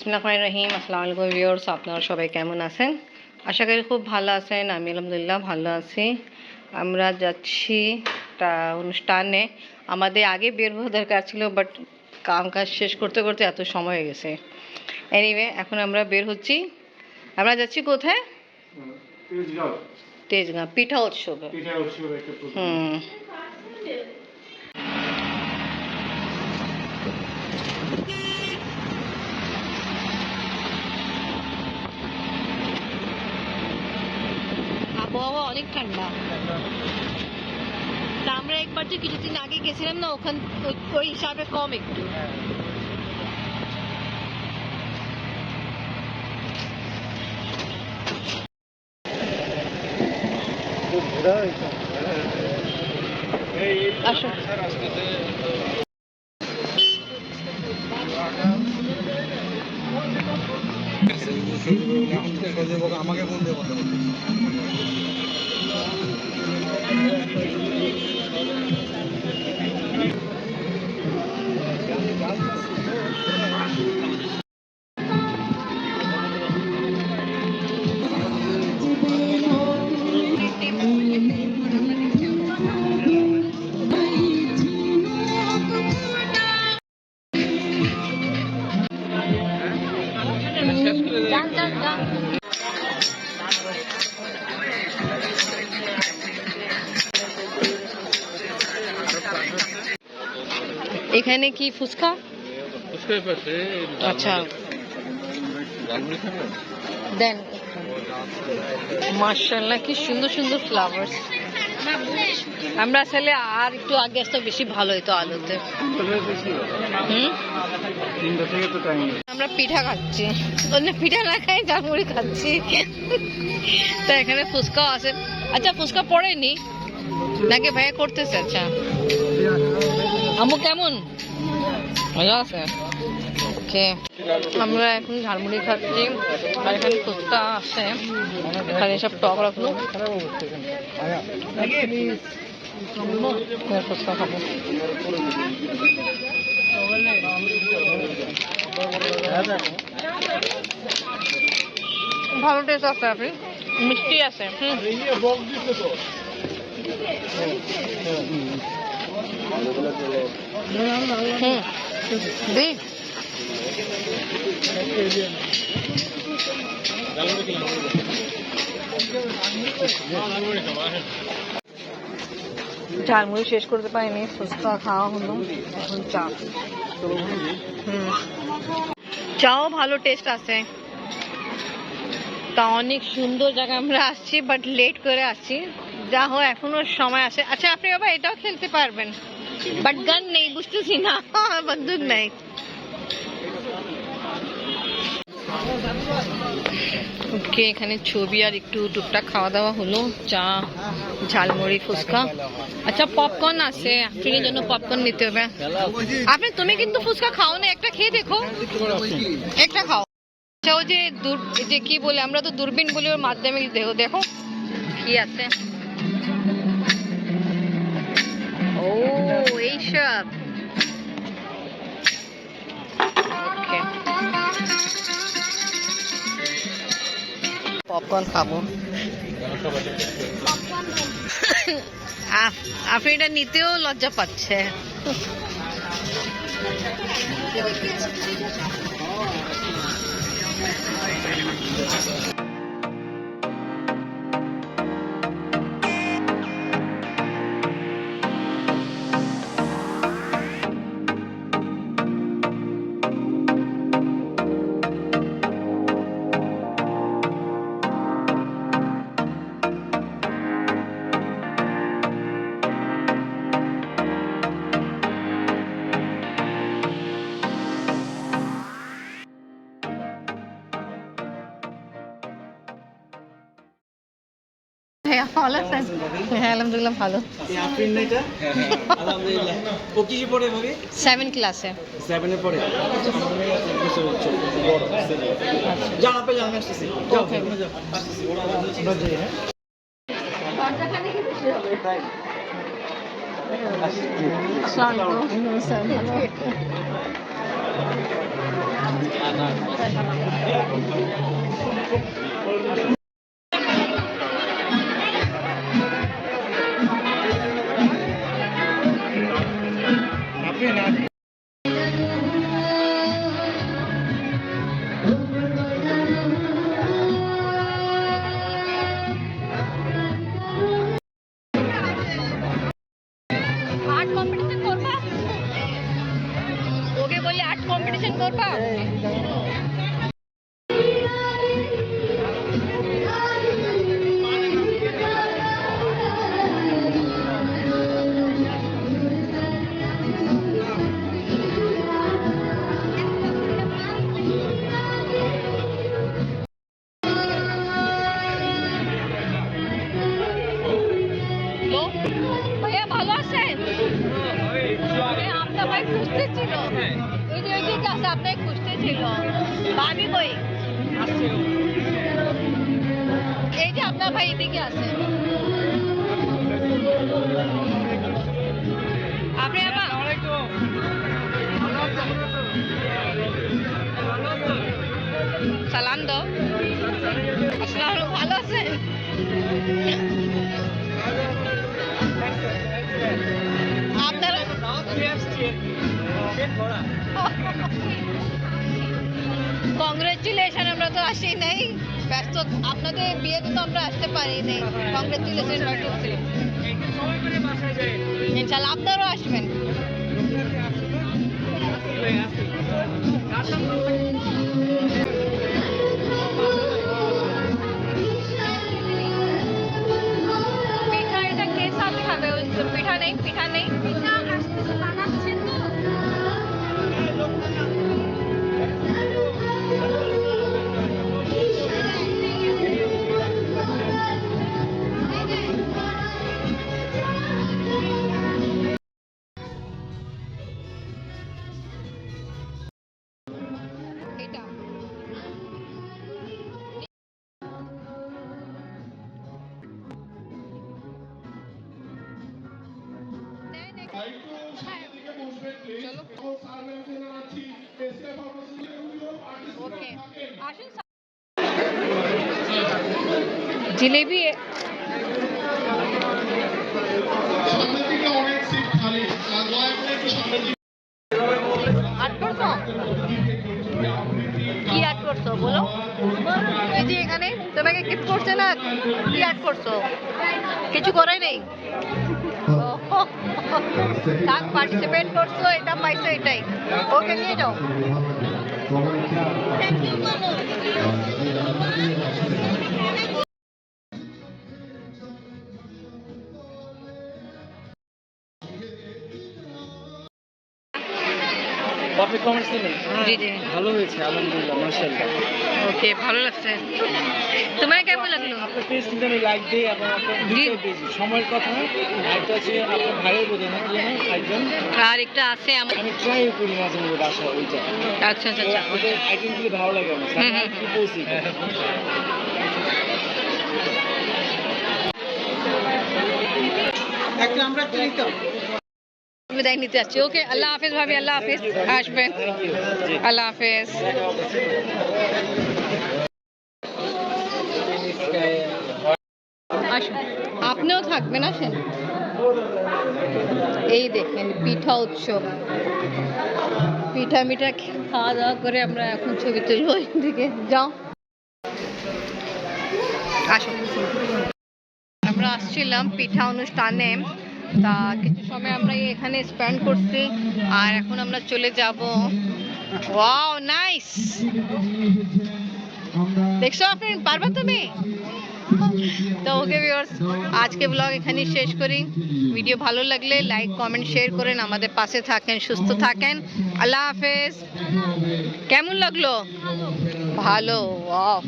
বিসমিল্লাহির রহিম। আসসালামু আলাইকুম ভিউয়ার্স, আপনারা সবাই কেমন আছেন? আশা করি খুব ভালো আছেন। আমি আলহামদুলিল্লাহ ভালো আছি। আমরা যাচ্ছি একটা অনুষ্ঠানে। আমাদের আগে বের হওয়ার দরকার ছিল, বাট কাজ শেষ করতে করতে এত সময় হয়ে গেছে। এনিওয়ে, এখন আমরা বের হচ্ছি। আমরা যাচ্ছি কোথায়? তেজগাঁ পিঠা উৎসবে। হুম, আবহাওয়া অনেক ঠান্ডা। তা আমরা একবার যে কিছুদিন আগে গেছিলাম না, ওখান ওই হিসাবে কম একটু। আসো। আমাকে ফোন দিয়ে কথা বলতে এখানে কি ফুচকা? আচ্ছা দেন। মাশাআল্লাহ, কি সুন্দর সুন্দর ফ্লাওয়ার্স। আমরা আসলে আর একটু আগে আসতে বেশি ভালো হতো আলোতে। আমরা পিঠা খাচ্ছি, পিঠা না খাই ঝালমুড়ি খাচ্ছি। তো এখানে ফুচকাও আছে। আচ্ছা, ফুচকা পড়েনি নাকি ভাইয়া করতেছে? আচ্ছা, আম্মু কেমন? ভালো আছে। ওকে, আমরা এখন ঝালমুড়ি খাচ্ছি আর এখানে ফুচকা আছে। এখানে সব টক রাখলো, ফুচকা খাবো। ভালো টেস্ট আছে, আপনি মিষ্টি আছে। দি ঝালমুড়ি শেষ করতে পারিনি, ফুচকা খাওয়া হলো, এখন চা। চাও ভালো টেস্ট আছে। তা অনেক সুন্দর জায়গা আমরা আসছি, বাট লেট করে আসছি। যা হোক, এখনো সময় আছে। আচ্ছা, আপনি বাবা এটাও খেলতে পারবেন, বাট গান নেই, বুঝতেছি না, বন্দুক নেই। ওকে, এখানে ছবি আর একটু টুকটাক খাওয়া দাওয়া হলো, চা, ঝালমুড়ি, ফুচকা। আচ্ছা, পপকর্ন আছে, ফ্রির জন্য পপকর্ন নিতে হবে। তুমি কিন্তু ফুচকা খাও না, একটা খেয়ে দেখো, একটা খাও। আচ্ছা, ওই যে কি বলে, আমরা তো দূরবীন বলি, ওর মাধ্যমে দেখো দেখো কি আছে। ও এইসব। ওকে, পপকর্ন খাবো। আপনি এটা নিতেও লজ্জা পাচ্ছে। ভালো আছেন? হ্যাঁ, আলহামদুলিল্লাহ ভালো। ও কি পড়ে ভাবি? 7 ক্লাসে। 7 এ পড়ে। যাও আপনি যাও, আসতেছি। যাও আমরা যাও, আসতেছি। আমরা যাই। হ্যাঁ, দরজাখানে কি বেশি হবে? তাই আসসালামু আলাইকুম। আর্ট কম্পিটিশন করবা? ওকে বললে আর্ট কম্পিটিশন করবা? ভাইয়া ভালো আছেন? আপনার ভাই খুঁজতে ছিল, ওই যে ওইদিকে আছে, আপনাকে খুঁজতে ছিল। ভাবি কই? এই যে আপনার ভাই এদিকে আছে। আপনি আবার সালাম দাও। আসসালামু আলাইকুম, ভালো আছেন? আপনারা কংগ্রেচুলেশন, আমরা তো আসি নাই ব্যস্ত, আপনাদের বিয়েতে তো আমরা আসতে পারি নাই। কংগ্রেচুলেশন, ইনশাল্লাহ আপনারাও আসবেন। পিঠা এটা কে সাথে খাবে? ওই তো পিঠা নেই, পিঠা নেই। এটা ওকে, আসুন। জিলেবি আট করছো? কি আট করছো বলো? এই যে এখানে তোমাকে গিফট করছে না, কি আট করছো? কিছু করাই নেই। থাক, পার্টিসিপেট করছো, এটা পাইছো, এটাই। ওকে নিয়ে যাও। কফি কমেন্টস নেই? জি জি, ভালো হয়েছে আলহামদুলিল্লাহ, মাশাআল্লাহ। ওকে, ভালো লাগছে। তোমার কেমন লাগলো? আপনার পেজ কিন্তু আমি লাইক দিই এবং আপনার ভিডিও পেয়েছি। সময়ের কথা একটা হচ্ছে আপনার ভাইয়ের বোধ না কি জানো একজন, আর একটা আছে আমার। আমি ট্রাই করি মাঝে মধ্যে বাসা ওইটা। আচ্ছা আচ্ছা আচ্ছা, ওদের আইটেমগুলো ভালো লাগে আমার। কি বলছি একটা আমরা একটা নিতাম। বিদায় নিতে যাচ্ছি। ওকে, আল্লাহ হাফেজ ভাবি, আল্লাহ হাফেজ, আসবেন। আল্লাহ হাফেজ। আসুন, আপনিও থাকবেন, আসেন। এই দেখেন পিঠা উৎসব, পিঠা মিঠা খাওয়া দাওয়া করে আমরা এখন ছবি তুলবো। ওইদিকে যাও, আসুন। আমরা আসছিলাম পিঠা অনুষ্ঠানে, তা কিছু সময় আমরা এখানে স্পেন্ড করছি, আর এখন আমরা চলে যাব। Wow, nice. দেখছো আপনি, পারবা তুমি? তো ওকে ভিউয়ার্স, আজকে ব্লগ এখানেই শেষ করি। ভিডিও ভালো লাগলে লাইক, কমেন্ট, শেয়ার করেন, আমাদের পাশে থাকেন, সুস্থ থাকেন। আল্লাহ হাফেজ। কেমন লাগলো? ভালো, ওয়াও।